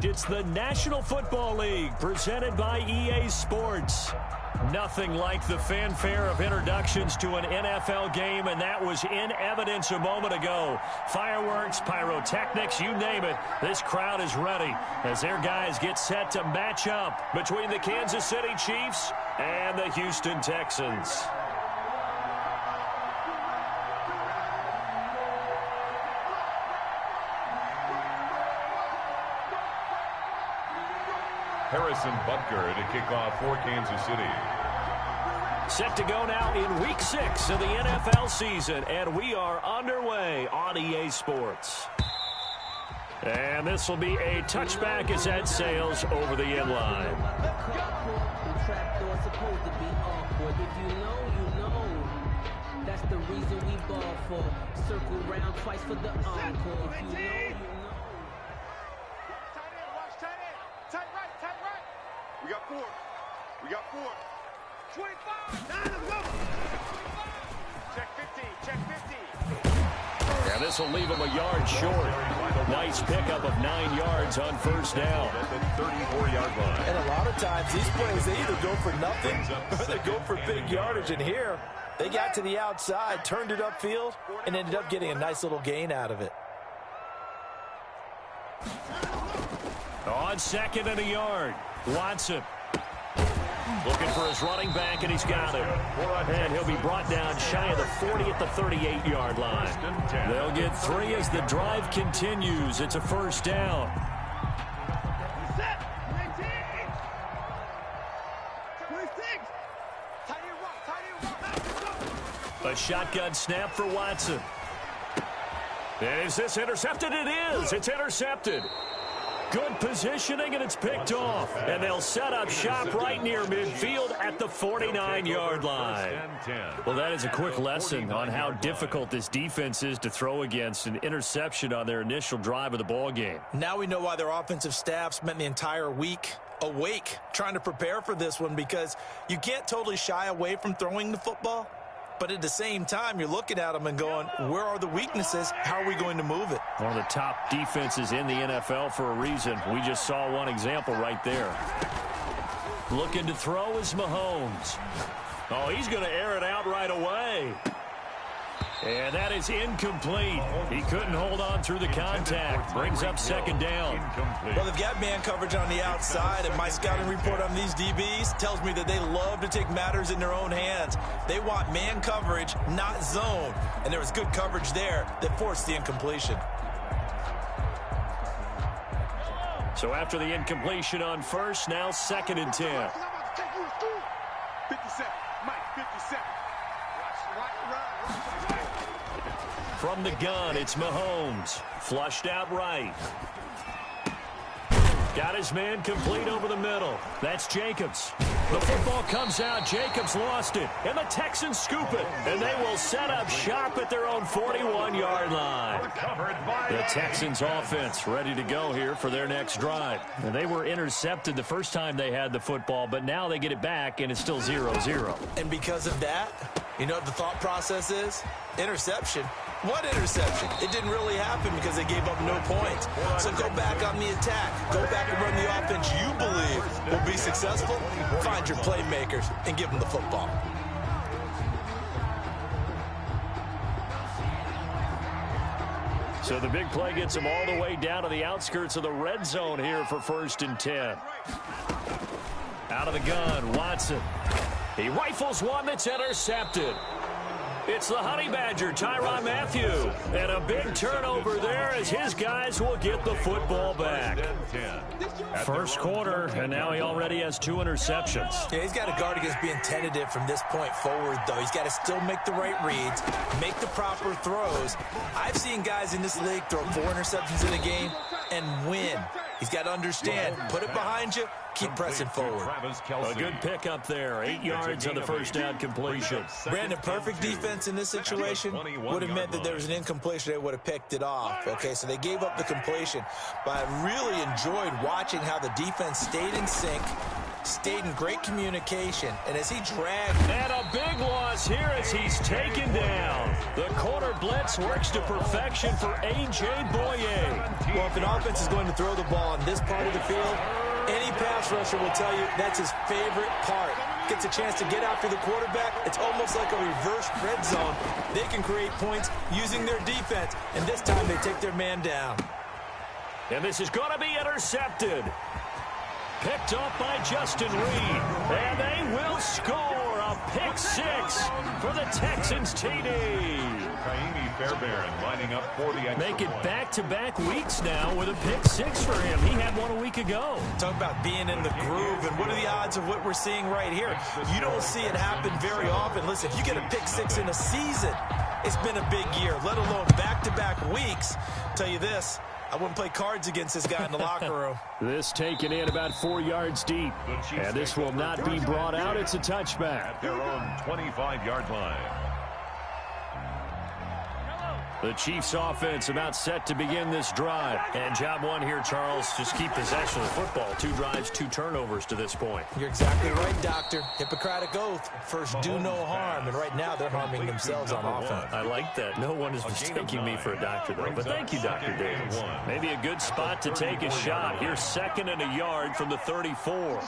It's the National Football League presented by EA Sports. Nothing like the fanfare of introductions to an NFL game, and that was in evidence a moment ago. Fireworks, pyrotechnics, you name it. This crowd is ready as their guys get set to match up between the Kansas City Chiefs and the Houston Texans. Harrison Butker to kick off for Kansas City. Set to go now in Week 6 of the NFL season, and we are underway on EA Sports. And this will be a touchback as that sails over the end line. That's the reason we ball for. Circle round twice for the encore. If you know, you know. We got 4. We got 4. 25. 9, let's go. Check 15. Check 15. And this will leave him a yard short. Nice pickup of 9 yards on first down. At the 34-yard line. And a lot of times, these plays, they either go for nothing or they go for big yardage. And here, they got to the outside, turned it upfield, and ended up getting a nice little gain out of it. On 2nd and a yard, Watson looking for his running back, and he's got him. And he'll be brought down shy of the 40 at the 38-yard line. They'll get 3 as the drive continues. It's a first down. A shotgun snap for Watson. And is this intercepted? It is. It's intercepted. Good positioning, and it's picked off. And they'll set up shop right near midfield at the 49-yard line. Well, that is a quick lesson on how difficult this defense is to throw against. An interception on their initial drive of the ball game. Now we know why their offensive staff spent the entire week awake trying to prepare for this one, because you can't totally shy away from throwing the football. But at the same time, you're looking at them and going, where are the weaknesses? How are we going to move it? One of the top defenses in the NFL for a reason. We just saw one example right there. Looking to throw is Mahomes. Oh, he's going to air it out right away. And that is incomplete. He couldn't hold on through the contact. Brings up 2nd down. Well, they've got man coverage on the outside, and my scouting report on these DBs tells me that they love to take matters in their own hands. They want man coverage, not zone. And there was good coverage there that forced the incompletion. So after the incompletion on first, now 2nd and 10. 57. Mike, 57. From the gun, it's Mahomes. Flushed out right. Got his man complete over the middle. That's Jacobs. The football comes out. Jacobs lost it. And the Texans scoop it. And they will set up shop at their own 41-yard line. The Texans offense ready to go here for their next drive. And they were intercepted the first time they had the football, but now they get it back, and it's still 0-0. And because of that, you know what the thought process is? Interception. What interception? It didn't really happen because they gave up no points. So go back on the attack. Go back and run the offense you believe will be successful. Find your playmakers and give them the football. So the big play gets them all the way down to the outskirts of the red zone here for 1st and 10. Out of the gun, Watson. He rifles one that's intercepted. It's the Honey Badger, Tyrann Mathieu. And a big turnover there as his guys will get the football back. First quarter, and now he already has 2 interceptions. Yeah, he's got to guard against being tentative from this point forward, though. He's got to still make the right reads, make the proper throws. I've seen guys in this league throw 4 interceptions in a game and win. He's got to understand, put it behind you, keep pressing forward. A good pickup there, 8 yards on the first down completion. Brandon, perfect defense in this situation would have meant that there was an incompletion. They would have picked it off. Okay, so they gave up the completion. But I really enjoyed watching how the defense stayed in sync, stayed in great communication, and as he dragged. And a big loss here as he's taken down. The corner blitz works to perfection for A.J. Bouye. Well, if an offense is going to throw the ball on this part of the field, any pass rusher will tell you that's his favorite part. Gets a chance to get after the quarterback. It's almost like a reverse red zone. They can create points using their defense, and this time they take their man down. And this is going to be intercepted. Picked up by Justin Reed. And they will score a pick six for the Texans TD. Kaimi Fairbairn lining up for the extra Make it point. back-to-back weeks now with a pick six for him. He had one a week ago. Talk about being in the groove, and what are the odds of what we're seeing right here? You don't see it happen very often. Listen, if you get a pick six in a season, it's been a big year, let alone back-to-back weeks. Tell you this, I wouldn't play cards against this guy in the locker room. This taken in about 4 yards deep. And this will not be brought out. It's a touchback. At their own 25-yard line. The Chiefs offense about set to begin this drive. And job one here, Charles, just keep possession of the football. 2 drives, 2 turnovers to this point. You're exactly right, Doctor. Hippocratic oath. First, do no harm. And right now, they're harming themselves on offense. I like that. No one is mistaking me for a doctor, though. But thank you, Dr. Davis. Maybe a good spot to take a shot. Here's 2nd and a yard from the 34.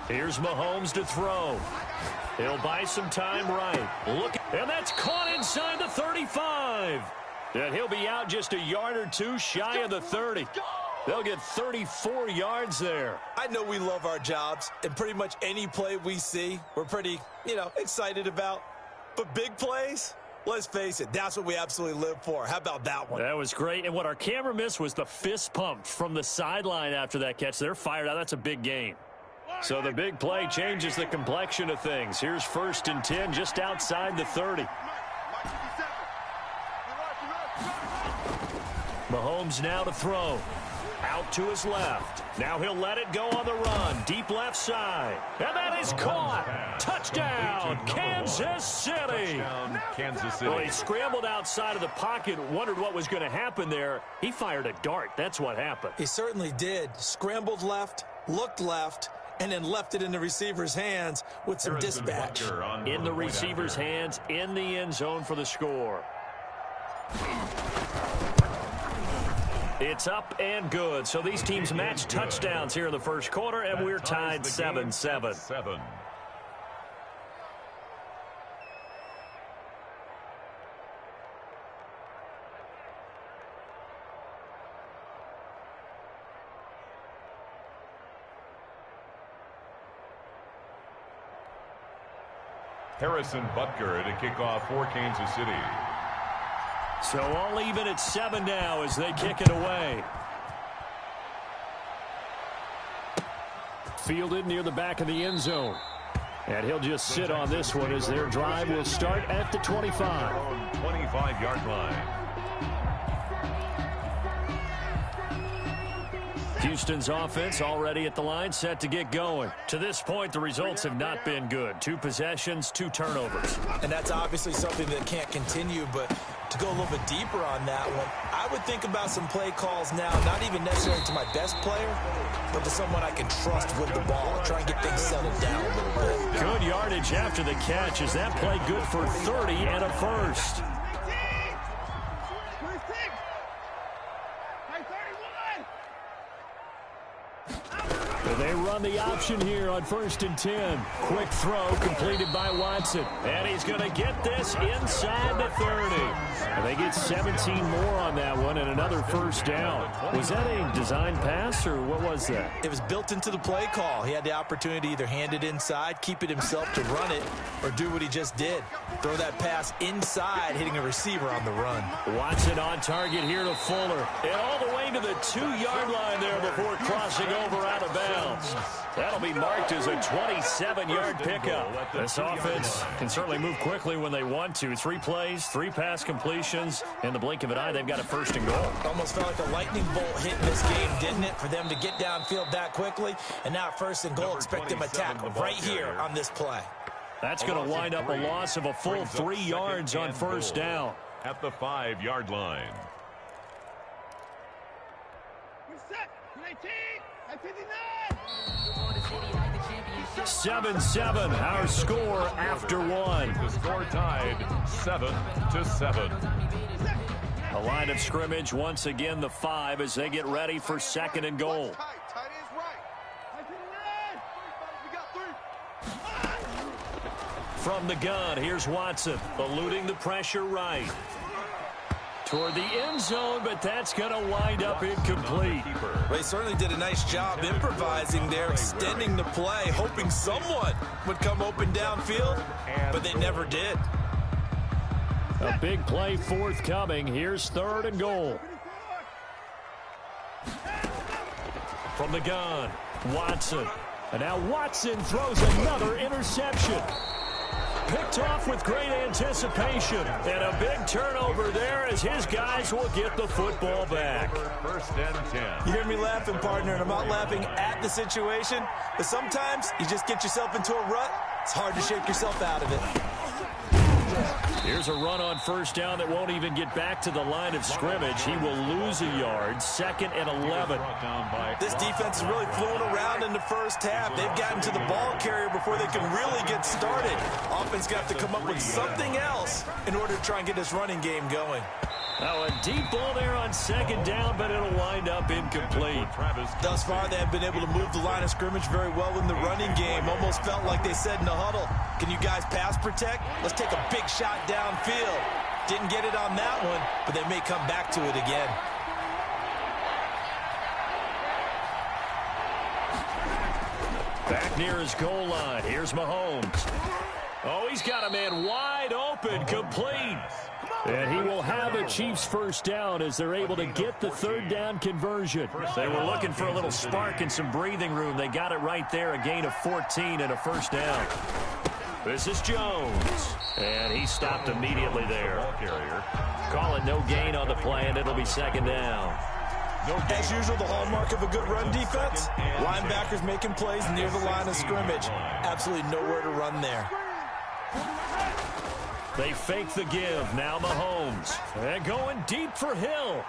Here's Mahomes to throw. He'll buy some time right. Look, and that's caught inside the 35. And he'll be out just a yard or 2 shy of the 30. They'll get 34 yards there. I know we love our jobs, and pretty much any play we see, we're pretty, excited about. But big plays, let's face it, that's what we absolutely live for. How about that one? That was great. And what our camera missed was the fist pump from the sideline after that catch. They're fired out. That's a big gain. So the big play changes the complexion of things. Here's 1st and 10 just outside the 30. Mahomes now to throw. Out to his left. Now he'll let it go on the run. Deep left side. And that is caught. Touchdown, Kansas City. Touchdown, Kansas City. Well, he scrambled outside of the pocket, wondered what was going to happen there. He fired a dart. That's what happened. He certainly did. Scrambled left, looked left, and then left it in the receiver's hands with some dispatch. In the receiver's hands, in the end zone for the score. It's up and good. So these teams match touchdowns here in the first quarter, and we're tied 7-7. Harrison Butker to kick off for Kansas City. So all even at 7 now as they kick it away. Fielded near the back of the end zone. And he'll just sit on this one as their drive will start at the 25. 25-yard line. Houston's offense already at the line, set to get going. To this point, the results have not been good. 2 possessions, 2 turnovers. And that's obviously something that can't continue, but to go a little bit deeper on that one, I would think about some play calls now, not even necessarily to my best player, but to someone I can trust with the ball, try and get things settled down a little bit. Good yardage after the catch. Is that play good for 30 and a first? They run the option here on 1st and 10. Quick throw completed by Watson. And he's going to get this inside the 30. And they get 17 more on that one and another first down. Was that a design pass or what was that? It was built into the play call. He had the opportunity to either hand it inside, keep it himself to run it, or do what he just did. Throw that pass inside, hitting a receiver on the run. Watson on target here to Fuller. And all the way to the 2-yard line there before crossing over out of bounds. That'll be marked as a 27-yard pickup. This offense can certainly move quickly when they want to. 3 plays, 3 pass completions. In the blink of an eye, they've got a 1st and goal. Almost felt like a lightning bolt hit in this game, didn't it, for them to get downfield that quickly? And now 1st and goal, expect them attack right here on this play. That's going to wind up a loss of a full 3 yards on 1st down. At the 5-yard line. 7-7, our score after one. The score tied 7-7. A line of scrimmage, once again the 5 as they get ready for second and goal. From the gun, here's Watson, eluding the pressure right. Toward the end zone, but that's going to wind up incomplete. They certainly did a nice job improvising there, extending the play, hoping someone would come open downfield, but they never did. A big play forthcoming. Here's third and goal. From the gun, Watson. And now Watson throws another interception. Picked off with great anticipation. And a big turnover there as his guys will get the football back. First and 10. You hear me laughing, partner, and I'm not laughing at the situation, but sometimes you just get yourself into a rut. It's hard to shake yourself out of it. Here's a run on first down that won't even get back to the line of scrimmage. He will lose a yard. Second and 11. This defense is really flew around in the first half. They've gotten to the ball carrier before they can really get started. Offense got to come up with something else in order to try and get this running game going. Now a deep ball there on second down, but it'll wind up incomplete. Thus far, they have been able to move the line of scrimmage very well in the running game. Almost felt like they said in the huddle, can you guys pass protect? Let's take a big shot downfield. Didn't get it on that one, but they may come back to it again. Back near his goal line. Here's Mahomes. Oh, he's got a man wide open, complete. And he will have a Chiefs first down as they're able to get the third down conversion. They were looking for a little spark and some breathing room. They got it right there, a gain of 14 and a first down. This is Jones. And he stopped immediately there. Call it no gain on the play, and it'll be second down. As usual, the hallmark of a good run defense, linebackers making plays near the line of scrimmage. Absolutely nowhere to run there. They fake the give. Now Mahomes. And going deep for Hill.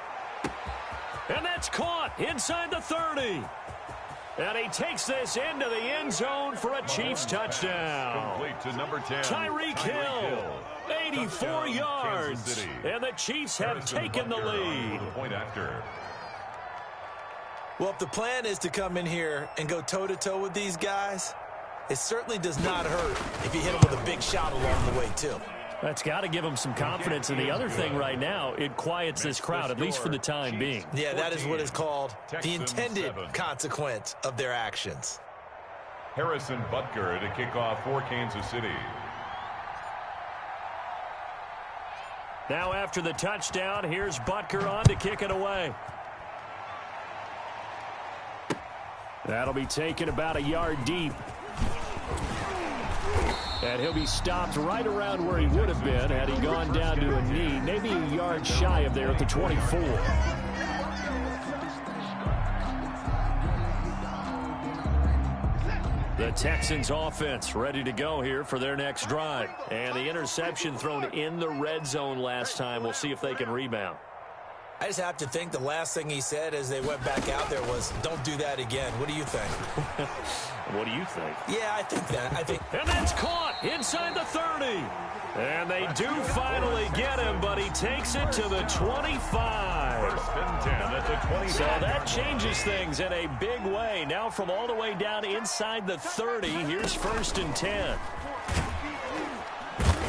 And that's caught inside the 30. And he takes this into the end zone for a Chiefs touchdown. Complete to number 10. Tyreek Hill. 84 yards. And the Chiefs have taken the lead. Point after. Well, if the plan is to come in here and go toe-to-toe with these guys, it certainly does not hurt if you hit them with a big shot along the way, too. That's got to give them some confidence. And the other thing right now, it quiets this crowd, at least for the time being. Yeah, that is what is called the intended consequence of their actions. Harrison Butker to kick off for Kansas City. Now after the touchdown, here's Butker on to kick it away. That'll be taken about a yard deep. And he'll be stopped right around where he would have been had he gone down to a knee, maybe a yard shy of there at the 24. The Texans offense ready to go here for their next drive. And the interception thrown in the red zone last time. We'll see if they can rebound. I just have to think the last thing he said as they went back out there was, don't do that again. What do you think? What do you think? Yeah, I think that. And that's caught inside the 30. And they do finally get him, but he takes it to the 25. First and 10 at the 25. So that changes things in a big way. Now from all the way down inside the 30, here's first and 10.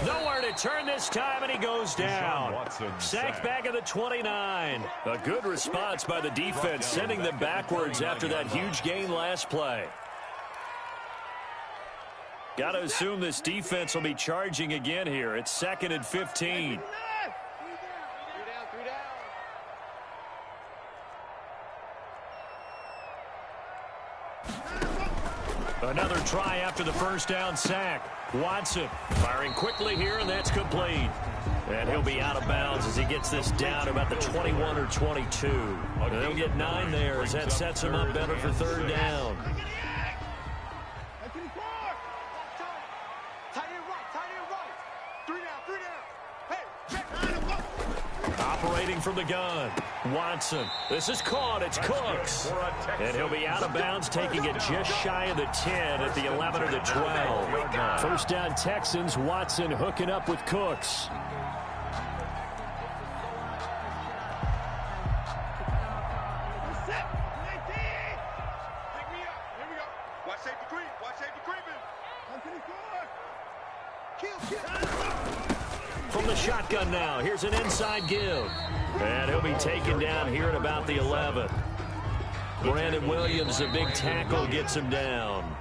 Nowhere to turn this time, and he goes down. Sacked back at the 29. A good response by the defense, sending them backwards after that huge gain last play. Got to assume this defense will be charging again here. It's second and 15. Another try after the first down sack. Watson firing quickly here, and that's complete. And he'll be out of bounds as he gets this down to about the 21 or 22. They'll get 9 there as that sets him up better for third down. Operating from the gun. Watson. This is caught. It's Cooks. And he'll be out of bounds, taking it just shy of the 10 at the 11 or the 12. First down Texans. Watson hooking up with Cooks. From the shotgun now, here's an inside give. And he'll be taken down here at about the 11. Brandon Williams, a big tackle, gets him down.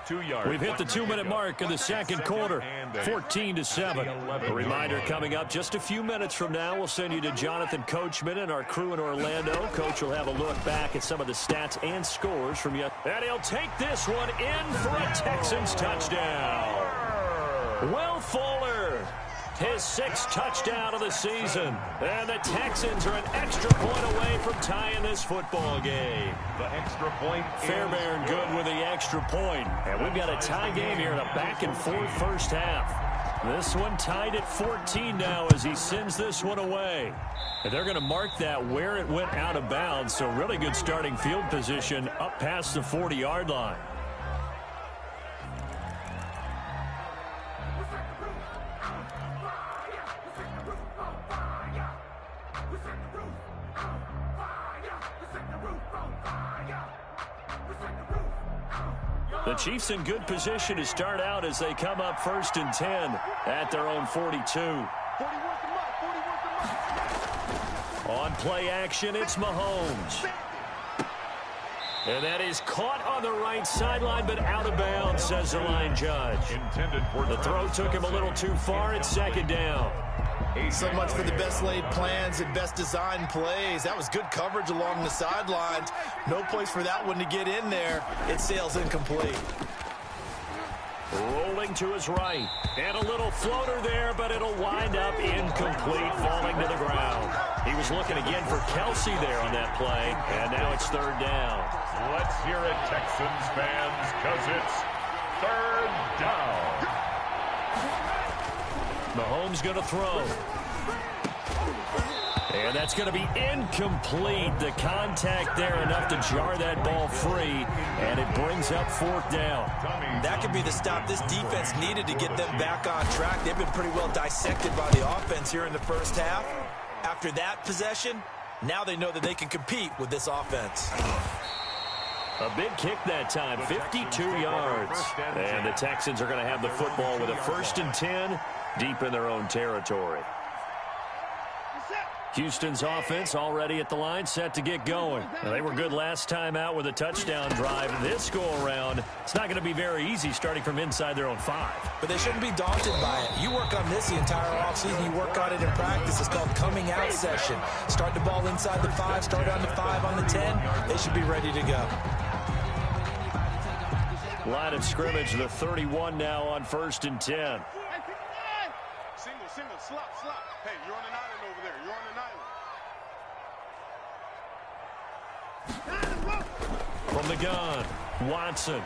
2 yards. We've hit the 2-minute mark of the second quarter, 14-7. A reminder coming up just a few minutes from now, we'll send you to Jonathan Coachman and our crew in Orlando. Coach will have a look back at some of the stats and scores from you. And he'll take this one in for a Texans touchdown. Will Fuller, his 6th touchdown of the season. And the Texans are an extra point away from tying this football game. The extra point. Fairbairn good with the extra point. And we've got a tie game here in a back-and-forth first half. This one tied at 14 now as he sends this one away. And they're going to mark that where it went out of bounds. So really good starting field position up past the 40-yard line. The Chiefs in good position to start out as they come up 1st and 10 at their own 42. On play action, it's Mahomes. And that is caught on the right sideline, but out of bounds, says the line judge. The throw took him a little too far. It's 2nd down. So much for the best laid plans and best designed plays. That was good coverage along the sidelines. No place for that one to get in there. It sails incomplete. Rolling to his right. And a little floater there, but it'll wind up incomplete, falling to the ground. He was looking again for Kelsey there on that play, and now it's 3rd down. Let's hear it, Texans fans, because it's 3rd down. Mahomes going to throw. And that's going to be incomplete. The contact there enough to jar that ball free, and it brings up 4th down. That could be the stop this defense needed to get them back on track. They've been pretty well dissected by the offense here in the first half. After that possession, now they know that they can compete with this offense. A big kick that time, 52 yards. And the Texans are going to have the football with a 1st and 10 deep in their own territory. Houston's offense already at the line, set to get going. Now, they were good last time out with a touchdown drive. This go-around, it's not going to be very easy starting from inside their own 5. But they shouldn't be daunted by it. You work on this the entire offseason. You work on it in practice. It's called coming out session. Start the ball inside the 5, start on the 5, on the 10. They should be ready to go. Line of scrimmage, the 31 now on 1st and 10. Single, slop. Hey, you're on an island over there. You're on an island. From the gun, Watson.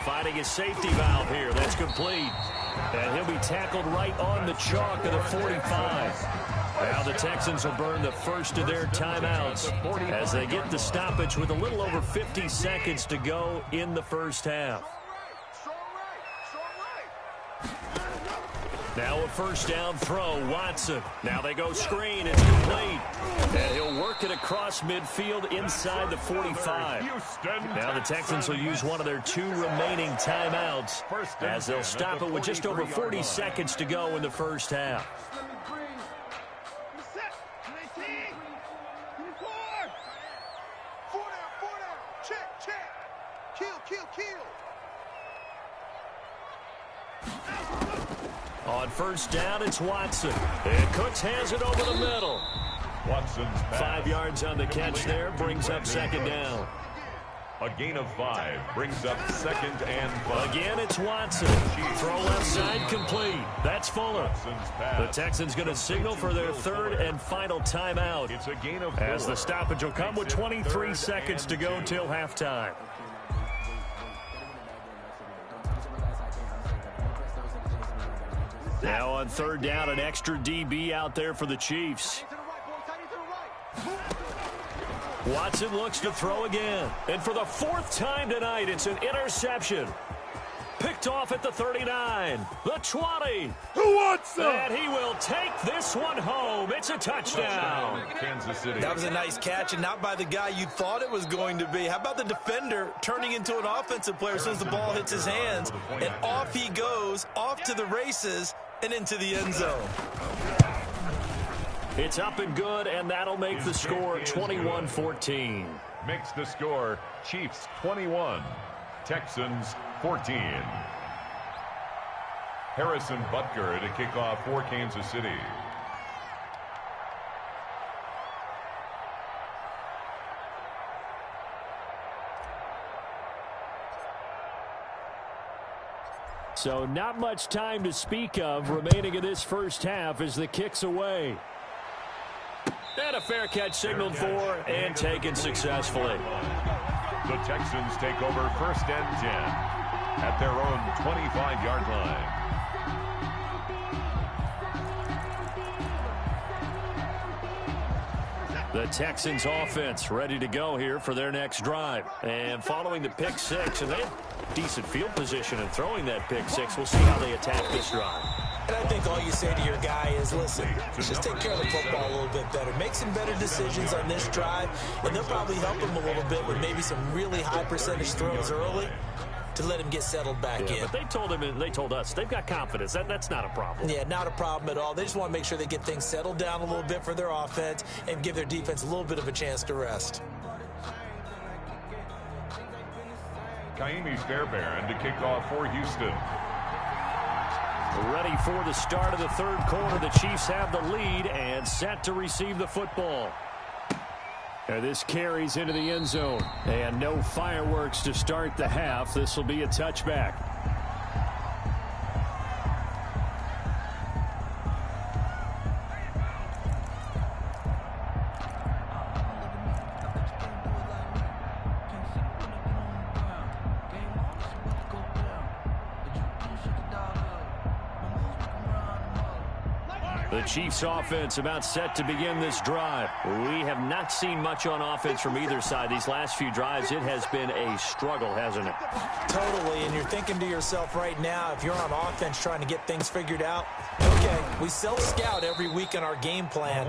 Finding his safety valve here. That's complete. And he'll be tackled right on the chalk of the 45. Now the Texans will burn the first of their timeouts as they get the stoppage with a little over 50 seconds to go in the first half. Now a 1st down throw, Watson. Now they go screen, it's complete. And he'll work it across midfield inside the 45. Now the Texans will use one of their 2 remaining timeouts as they'll stop it with just over 40 seconds to go in the first half. On 1st down, it's Watson. And Cooks has it over the middle. Watson's pass. 5 yards on the catch there, brings up 2nd down. A gain of 5 brings up 2nd and 5. Again, it's Watson. Throw left side complete. That's Fuller. The Texans going to signal for their 3rd and final timeout. It's a gain of 4. As the stoppage will come with 23 seconds to go till halftime. Now on 3rd down, an extra DB out there for the Chiefs. Watson looks to throw again. And for the 4th time tonight, it's an interception. Picked off at the 39, the 20. Who wants some? And he will take this one home. It's a touchdown. Kansas City. That was a nice catch, and not by the guy you thought it was going to be. How about the defender turning into an offensive player as soon as the ball hits his hands, and off he goes, off to the races, and into the end zone. It's up and good, and that'll make the score 21-14. Makes the score Chiefs 21, Texans 14. Harrison Butker to kick off for Kansas City. So not much time to speak of remaining in this first half as the kick's away. And a fair catch signaled for and taken successfully. The Texans take over 1st and 10 at their own 25-yard line. The Texans offense ready to go here for their next drive. And following the pick 6, and they have decent field position in throwing that pick 6. We'll see how they attack this drive. And I think all you say to your guy is, listen, just take care of the football a little bit better. Make some better decisions on this drive, and they'll probably help him a little bit with maybe some really high percentage throws early to let him get settled back in. But they told him, and they told us, they've got confidence. That's not a problem. Yeah, not a problem at all. They just want to make sure they get things settled down a little bit for their offense and give their defense a little bit of a chance to rest. Kaimi Fairbairn to kick off for Houston. Ready for the start of the 3rd quarter. The Chiefs have the lead and set to receive the football. And this carries into the end zone. And no fireworks to start the half. This will be a touchback. The Chiefs offense about set to begin this drive. We have not seen much on offense from either side. These last few drives, it has been a struggle, hasn't it? Totally, and you're thinking to yourself right now, if you're on offense trying to get things figured out, okay, we self-scout every week in our game plan.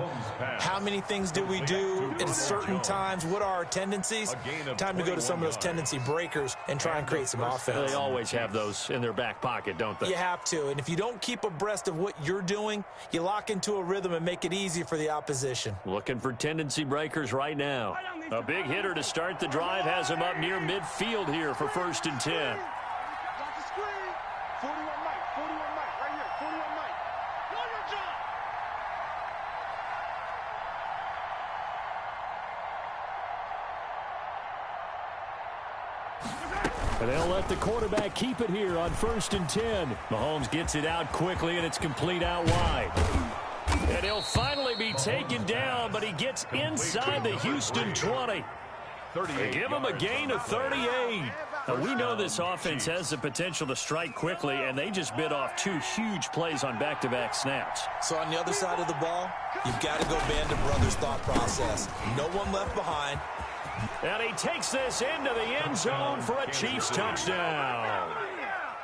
How many things do we do at certain times? What are our tendencies? Time to go to some of those tendency breakers and try and create some offense. They always have those in their back pocket, don't they? You have to, and if you don't keep abreast of what you're doing, you lock into a rhythm and make it easy for the opposition. Looking for tendency breakers right now. A big hitter to start the drive has him up near midfield here for 1st and 10. Watch the screen. 41 Mike, 41 Mike, right here, 41 Mike. Know your job. And they'll let the quarterback keep it here on 1st and 10. Mahomes gets it out quickly, and it's complete out wide. And he'll finally be taken down, but he gets inside the Houston 20. Give him a gain of 38. Now, we know this offense has the potential to strike quickly, and they just bit off 2 huge plays on back-to-back snaps. So on the other side of the ball, you've got to go band of brothers thought process. No one left behind. And he takes this into the end zone for a Chiefs touchdown.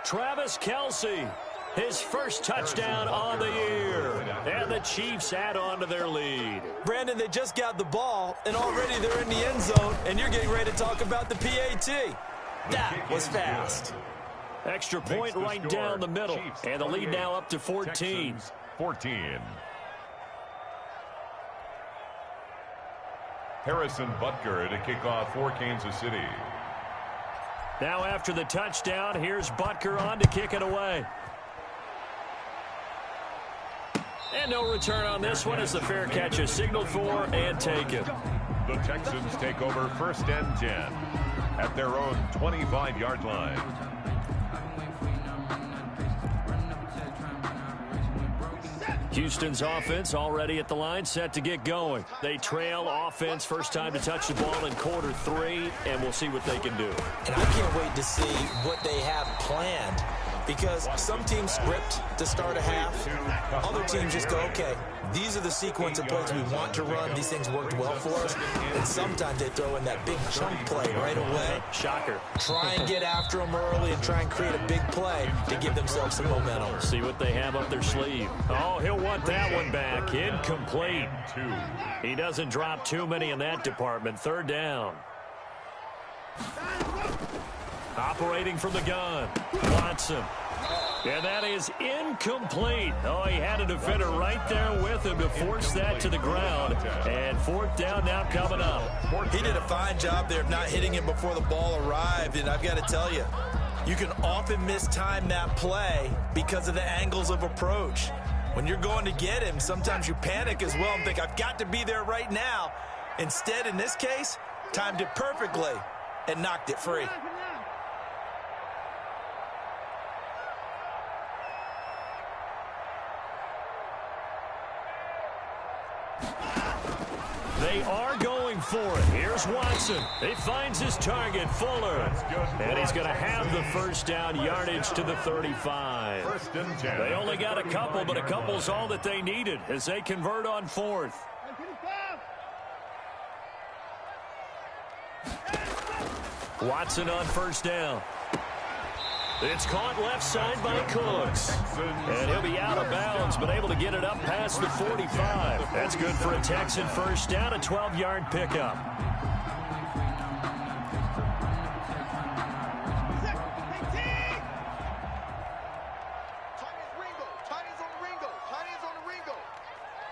Travis Kelce, his first touchdown on the year. And the Chiefs add on to their lead. Brandon, they just got the ball, and already they're in the end zone, and you're getting ready to talk about the PAT. That was fast. Extra point right down the middle. And the lead now up to 14. Texans 14. Harrison Butker to kick off for Kansas City. Now after the touchdown, here's Butker on to kick it away. And no return on this one as the fair catch is signaled for and taken. The Texans take over 1st and 10 at their own 25-yard line. Houston's offense already at the line, set to get going. They trail offense, first time to touch the ball in quarter 3, and we'll see what they can do. And I can't wait to see what they have planned Because some teams script to start a half. Other teams just go, okay, these are the sequence of plays we want to run. These things worked well for us. And sometimes they throw in that big chunk play right away. Shocker. Try and get after them early and try and create a big play to give themselves some momentum. See what they have up their sleeve. Oh, he'll want that one back. Incomplete. He doesn't drop too many in that department. Third down. Operating from the gun, Watson. And that is incomplete. Oh, he had a defender right there with him to force that to the ground. And fourth down now coming up. He did a fine job there of not hitting him before the ball arrived. And I've got to tell you, you can often mistime that play because of the angles of approach. When you're going to get him, sometimes you panic as well and think, I've got to be there right now. Instead, in this case, timed it perfectly and knocked it free. They are going for it. Here's Watson. He finds his target, Fuller. And he's going to have the first down, yardage to the 35. First and 10. They only got a couple, but a couple's all that they needed as they convert on fourth. Watson on first down. It's caught left side by Cooks. And he'll be out of bounds, but able to get it up past the 45. That's good for a Texan first down, a 12-yard pickup.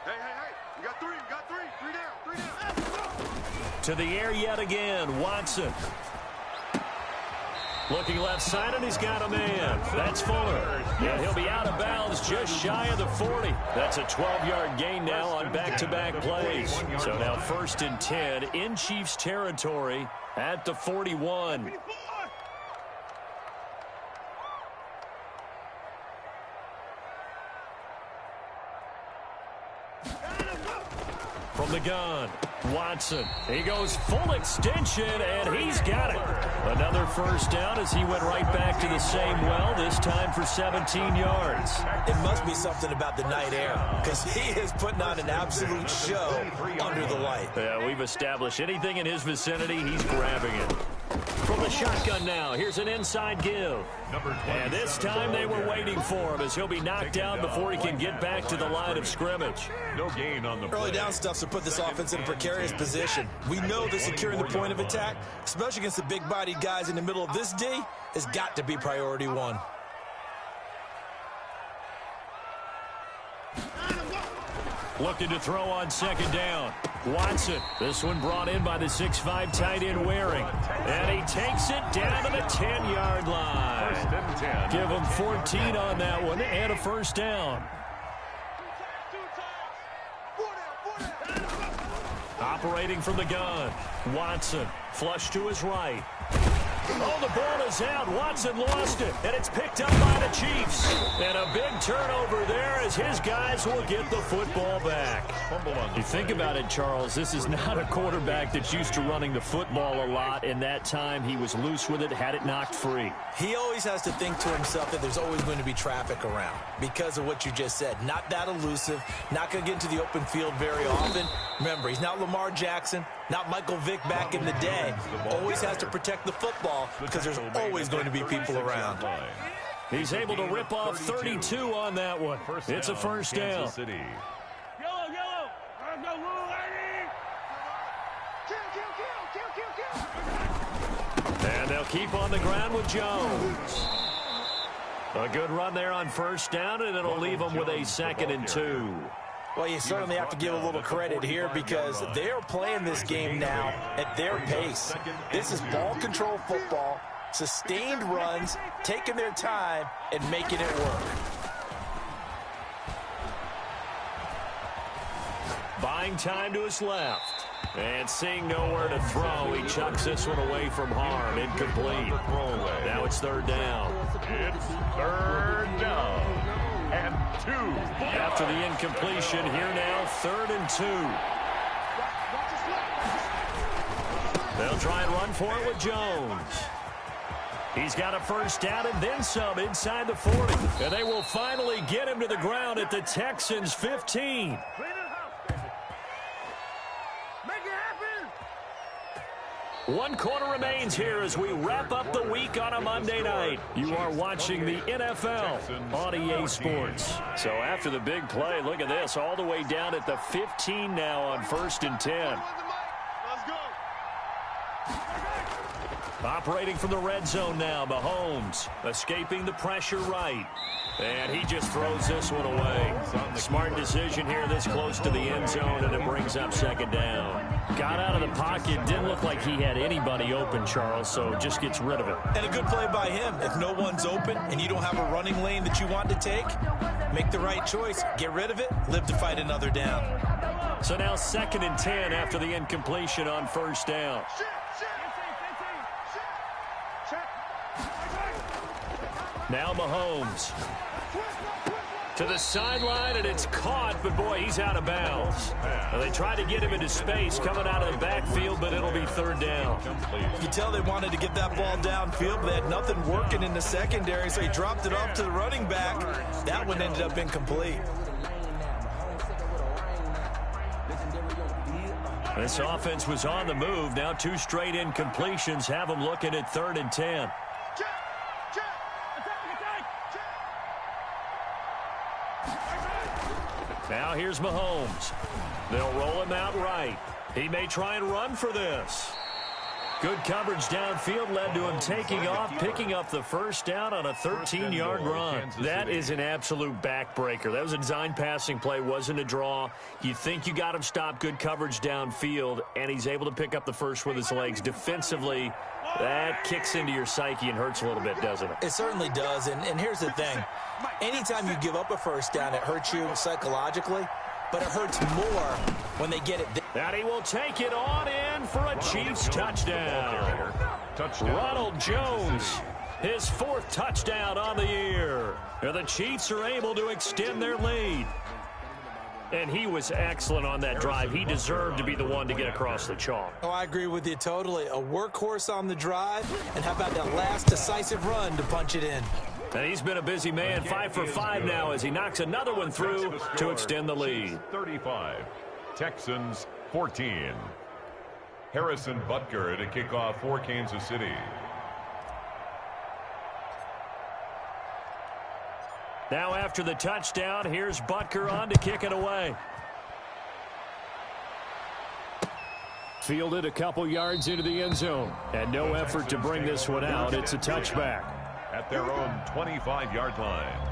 Hey, you got three down. To the air yet again, Watson. Looking left side, and he's got a man. That's Fuller. Yeah, he'll be out of bounds just shy of the 40. That's a 12-yard gain now on back-to-back plays. So now first and 10 in Chiefs territory at the 41. From the gun, Watson. He goes full extension, and he's got it. Another first down as he went right back to the same well, this time for 17 yards. It must be something about the night air, because he is putting on an absolute show under the light. Yeah, we've established anything in his vicinity, he's grabbing it. From the shotgun now, here's an inside give. And this time they were waiting for him as he'll be knocked down before he can get back to the line of scrimmage. No gain on the play. Early down stuff to put this offense in a precarious position. We know that securing the point of attack, especially against the big-bodied guys in the middle of this D, has got to be priority one. Looking to throw on second down. Watson. This one brought in by the 6'5" tight end Waring. And he takes it down to the 10-yard line. First and 10. Give him 14 on that one and a first down. Operating from the gun. Watson. Flush to his right. Oh, the ball is out. Watson lost it, and it's picked up by the Chiefs. And a big turnover there as his guys will get the football back. You think about it, Charles, this is not a quarterback that's used to running the football a lot, and that time he was loose with it, had it knocked free. He always has to think to himself that there's always going to be traffic around because of what you just said. Not that elusive, not going to get into the open field very often. Remember, he's not Lamar Jackson, not Michael Vick back in the day. Always has to protect the football because there's always going to be people around. He's able to rip off 32 on that one. It's a first down. And they'll keep on the ground with Jones. A good run there on first down, and it'll leave them with a 2nd and 2. Well, you certainly have to give a little credit here because they're playing this game now at their pace. This is ball control football, sustained runs, taking their time, and making it work. Buying time to his left. And seeing nowhere to throw, he chucks this one away from harm. Incomplete. Now it's third down. It's third down. And 2. After the incompletion, here now, 3rd and 2. They'll try and run for it with Jones. He's got a first down and then some inside the 40. And they will finally get him to the ground at the Texans' 15. One quarter remains here as we wrap up the week on a Monday night. You are watching the NFL on EA Sports. So after the big play, look at this, all the way down at the 15 now on 1st and 10. Operating from the red zone now, Mahomes escaping the pressure right. And he just throws this one away. Smart decision here this close to the end zone, and it brings up 2nd down. Got out of the pocket, didn't look like he had anybody open, Charles, so just gets rid of it. And a good play by him. If no one's open and you don't have a running lane that you want to take, make the right choice. Get rid of it, live to fight another down. So now 2nd and 10 after the incompletion on 1st down. Now Mahomes to the sideline, and it's caught, but boy, he's out of bounds. Well, they tried to get him into space coming out of the backfield, but it'll be 3rd down. You can tell they wanted to get that ball downfield, but they had nothing working in the secondary, so he dropped it off to the running back. That one ended up incomplete. This offense was on the move. Now 2 straight incompletions have them looking at 3rd and 10. Now here's Mahomes. They'll roll him out right. He may try and run for this. Good coverage downfield led to him taking off, picking up the 1st down on a 13-yard run. That is an absolute backbreaker. That was a design passing play, wasn't a draw. You think you got him stopped, good coverage downfield, and he's able to pick up the first with his legs. Defensively, that kicks into your psyche and hurts a little bit, doesn't it? It certainly does, and here's the thing. Anytime you give up a 1st down, it hurts you psychologically, but it hurts more when they get it. And he will take it on in for a Chiefs touchdown. Ronald Jones, his 4th touchdown on the year. And the Chiefs are able to extend their lead. And he was excellent on that drive. He deserved to be the one to get across the chalk. Oh, I agree with you totally. A workhorse on the drive, and how about that last decisive run to punch it in? And he's been a busy man, 5 for 5 now as he knocks another one through to extend the lead. 35, Texans 14. Harrison Butker to kick off for Kansas City. Now after the touchdown, here's Butker on to kick it away. Fielded a couple yards into the end zone. And no effort to bring this one out. It's a touchback. At their own 25-yard line.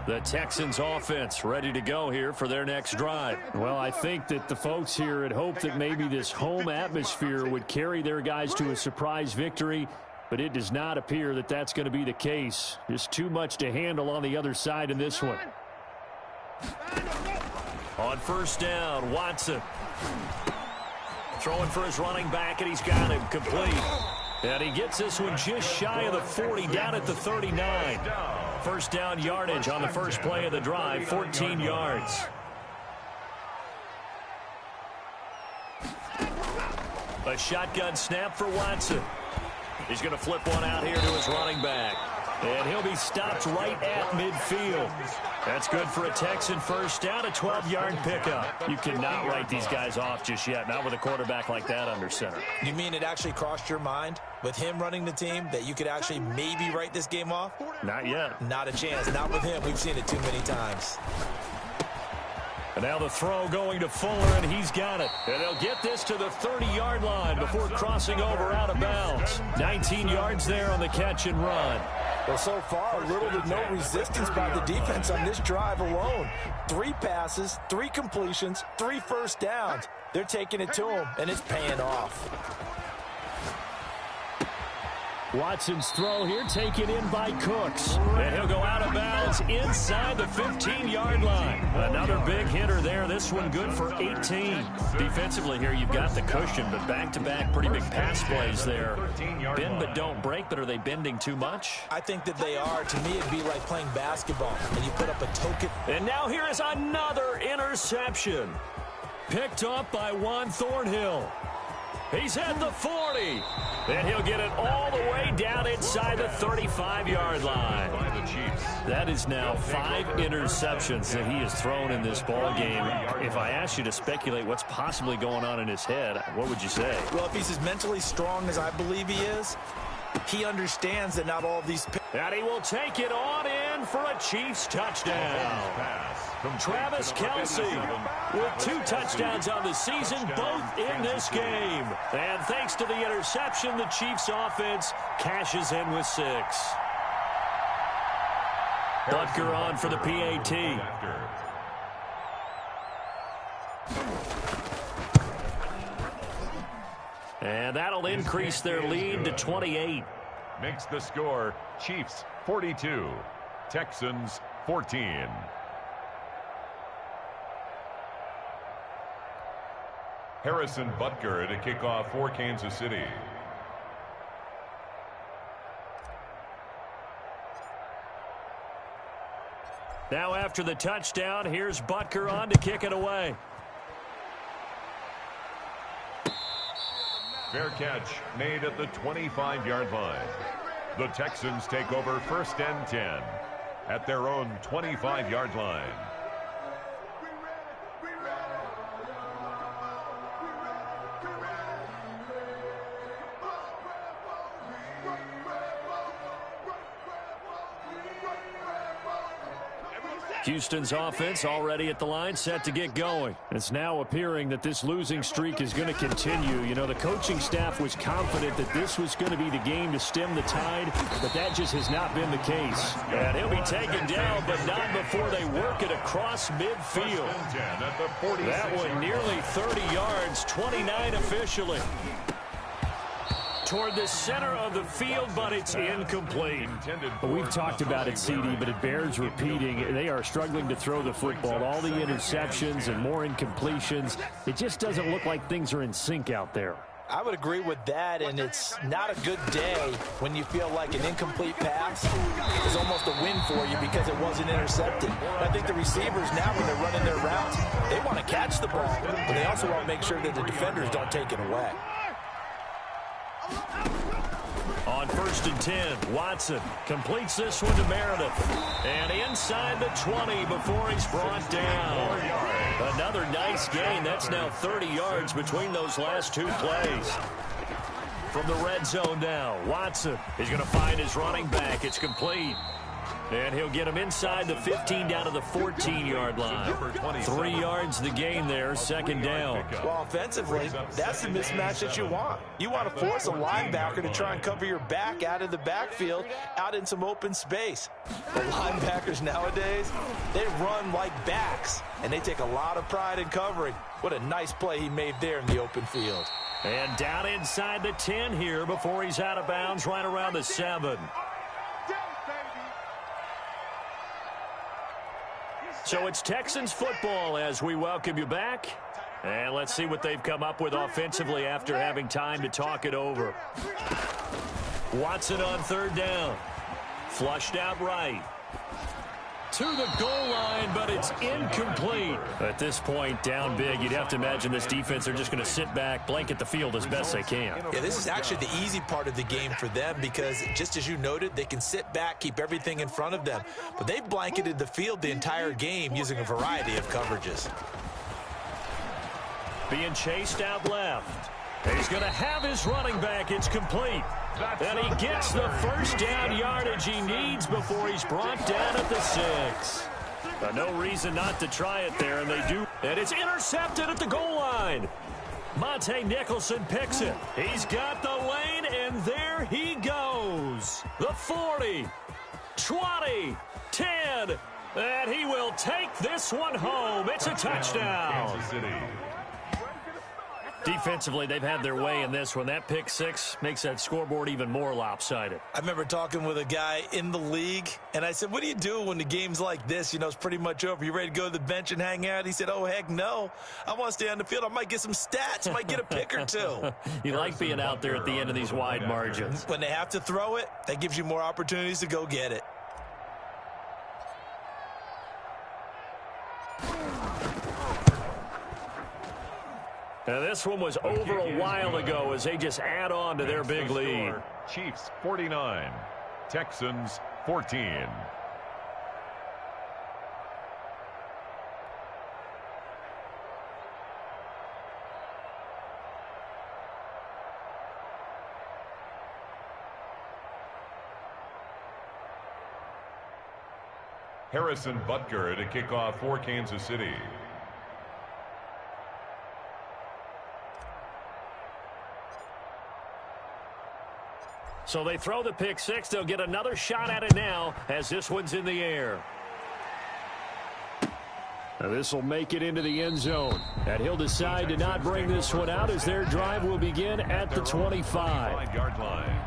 The Texans offense ready to go here for their next drive. Well, I think that the folks here had hoped that maybe this home atmosphere would carry their guys to a surprise victory, but it does not appear that that's going to be the case. Just too much to handle on the other side in this one. On 1st down, Watson. Throwing for his running back, and he's got him complete. And he gets this one just shy of the 40, down at the 39. 1st down yardage on the first play of the drive, 14 yards. A shotgun snap for Watson. He's going to flip one out here to his running back. And he'll be stopped right at midfield. That's good for a Texan 1st down, a 12-yard pickup. You cannot write these guys off just yet, not with a quarterback like that under center. You mean it actually crossed your mind with him running the team that you could actually maybe write this game off? Not yet. Not a chance. Not with him. We've seen it too many times. And now the throw going to Fuller, and he's got it. And they'll get this to the 30-yard line before crossing over out of bounds. 19 yards there on the catch and run. Well, so far, little to no resistance by the defense on this drive alone. 3 passes, 3 completions, 3 first downs. They're taking it to him, and it's paying off. Watson's throw here taken in by Cooks. And he'll go out of bounds is inside the 15-yard line. Another big hitter there. This one good for 18. Defensively here, you've got the cushion, but back-to-back pretty big pass plays there. Bend but don't break, but are they bending too much? I think that they are. To me, it'd be like playing basketball, and you put up a token. And now here is another interception. Picked up by Juan Thornhill. He's at the 40, and he'll get it all the way down inside the 35-yard line. That is now 5 interceptions that he has thrown in this ball game. If I asked you to speculate what's possibly going on in his head, what would you say? Well, if he's as mentally strong as I believe he is, he understands that not all of these... And he will take it on in for a Chiefs touchdown. Travis Kelce with 2 touchdowns on the season, both in this game. And thanks to the interception, the Chiefs offense cashes in with 6. Butker on for the PAT. And that'll increase their lead to 28. Makes the score Chiefs 42, Texans 14. Harrison Butker to kick off for Kansas City. Now after the touchdown, here's Butker on to kick it away. Fair catch made at the 25-yard line. The Texans take over 1st and 10 at their own 25-yard line. Houston's offense already at the line, set to get going. It's now appearing that this losing streak is going to continue. You know, the coaching staff was confident that this was going to be the game to stem the tide, but that just has not been the case. And he'll be taken down, but not before they work it across midfield. That one nearly 30 yards, 29 officially. Toward the center of the field, but it's incomplete. We've talked about it, CD, but it bears repeating. They are struggling to throw the football. All the interceptions and more incompletions. It just doesn't look like things are in sync out there. I would agree with that, and it's not a good day when you feel like an incomplete pass is almost a win for you because it wasn't intercepted. I think the receivers now, when they're running their routes, they want to catch the ball, but they also want to make sure that the defenders don't take it away. On 1st and 10, Watson completes this one to Meredith. And inside the 20 before he's brought down. Another nice gain. That's now 30 yards between those last 2 plays. From the red zone now, Watson is going to find his running back. It's complete. And he'll get him inside the 15 down to the 14-yard line. 3 yards the gain there, 2nd down. Well, offensively, that's the mismatch that you want. You want to force a linebacker to try and cover your back out of the backfield, out in some open space. The linebackers nowadays, they run like backs, and they take a lot of pride in covering. What a nice play he made there in the open field. And down inside the 10 here before he's out of bounds right around the 7. So it's Texans football as we welcome you back. And let's see what they've come up with offensively after having time to talk it over. Watson on 3rd down. Flushed out right. To the goal line, but it's incomplete. At this point, down big, you'd have to imagine this defense, they're just going to sit back, blanket the field as best they can. Yeah, this is actually the easy part of the game for them because, just as you noted, they can sit back, keep everything in front of them. But they blanketed the field the entire game using a variety of coverages. Being chased out left. He's going to have his running back. It's complete. And he gets the 1st down yardage he needs before he's brought down at the 6. No reason not to try it there, and they do. And it's intercepted at the goal line. Monte Nicholson picks it. He's got the lane, and there he goes. The 40, 20, 10, and he will take this one home. It's a touchdown. Kansas City. Defensively, they've had their way in this one. That pick six makes that scoreboard even more lopsided. I remember talking with a guy in the league, and I said, what do you do when the game's like this? You know, it's pretty much over. You ready to go to the bench and hang out? He said, oh, heck no. I want to stay on the field. I might get some stats. I might get a pick or two. You like being out there at the end of these wide margins. When they have to throw it, that gives you more opportunities to go get it. Now, this one was over a while ago as they just add on to their big lead. Chiefs 49, Texans 14. Harrison Butker to kick off for Kansas City. So they throw the pick six. They'll get another shot at it now as this one's in the air. Now this will make it into the end zone. And he'll decide to not bring this one out as their drive will begin at the 25. 25-yard line.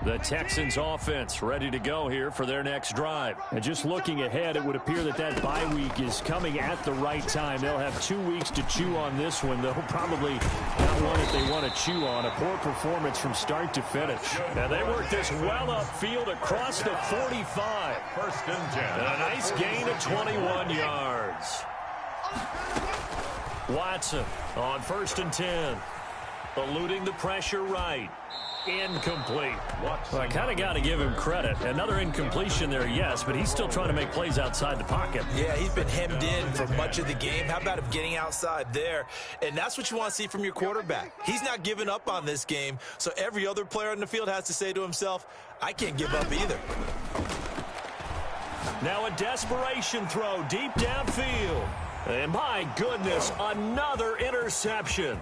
The Texans offense ready to go here for their next drive. And just looking ahead, it would appear that that bye week is coming at the right time. They'll have 2 weeks to chew on this one. They'll probably not one that they want to chew on. A poor performance from start to finish. And they work this well upfield across the 45. First and 10. And a nice gain of 21 yards. Watson on first and 10. Eluding the pressure right. Incomplete. Well, I kind of got to give him credit. Another incompletion there, yes, but he's still trying to make plays outside the pocket. Yeah, he's been hemmed in for much of the game. How about him getting outside there? And that's what you want to see from your quarterback. He's not giving up on this game, so every other player on the field has to say to himself, I can't give up either. Now a desperation throw deep downfield. And my goodness, another interception.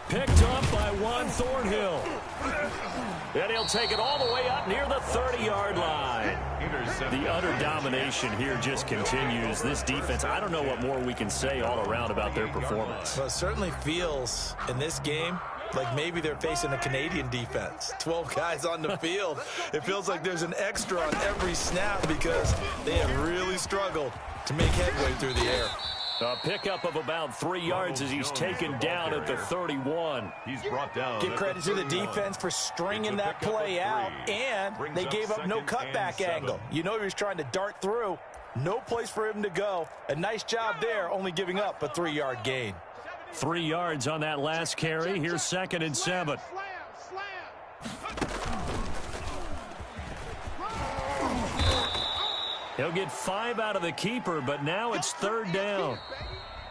Picked up by Juan Thornhill. And he'll take it all the way up near the 30-yard line. The utter domination here just continues. This defense, I don't know what more we can say all around about their performance. Well, it certainly feels in this game like maybe they're facing a Canadian defense. 12 guys on the field. It feels like there's an extra on every snap because they have really struggled to make headway through the air. A pickup of about 3 yards as he's taken down at the 31. He's brought down. Give credit to the defense for stringing that play out, and they gave up no cutback angle. You know he was trying to dart through. No place for him to go. A nice job there, only giving up a 3-yard gain. 3 yards on that last carry. Here's 2nd and 7. He'll get 5 out of the keeper, but now it's 3rd down.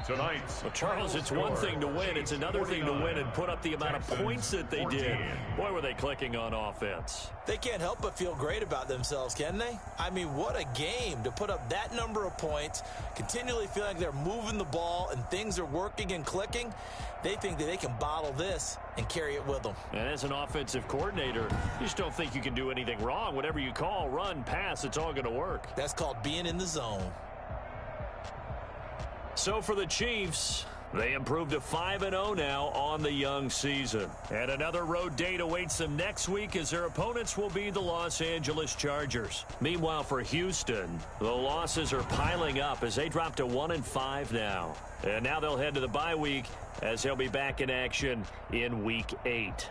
Tonight's Well, Charles, it's one thing to win. It's another thing to win and put up the amount of points that they did. Boy, were they clicking on offense. They can't help but feel great about themselves, can they? I mean, what a game to put up that number of points, continually feeling like they're moving the ball and things are working and clicking. They think that they can bottle this and carry it with them. And as an offensive coordinator, you just don't think you can do anything wrong. Whatever you call, run, pass, it's all going to work. That's called being in the zone. So for the Chiefs, they improved to 5-0 now on the young season. And another road date awaits them next week as their opponents will be the Los Angeles Chargers. Meanwhile, for Houston, the losses are piling up as they drop to 1-5 now. And now they'll head to the bye week as they'll be back in action in Week 8.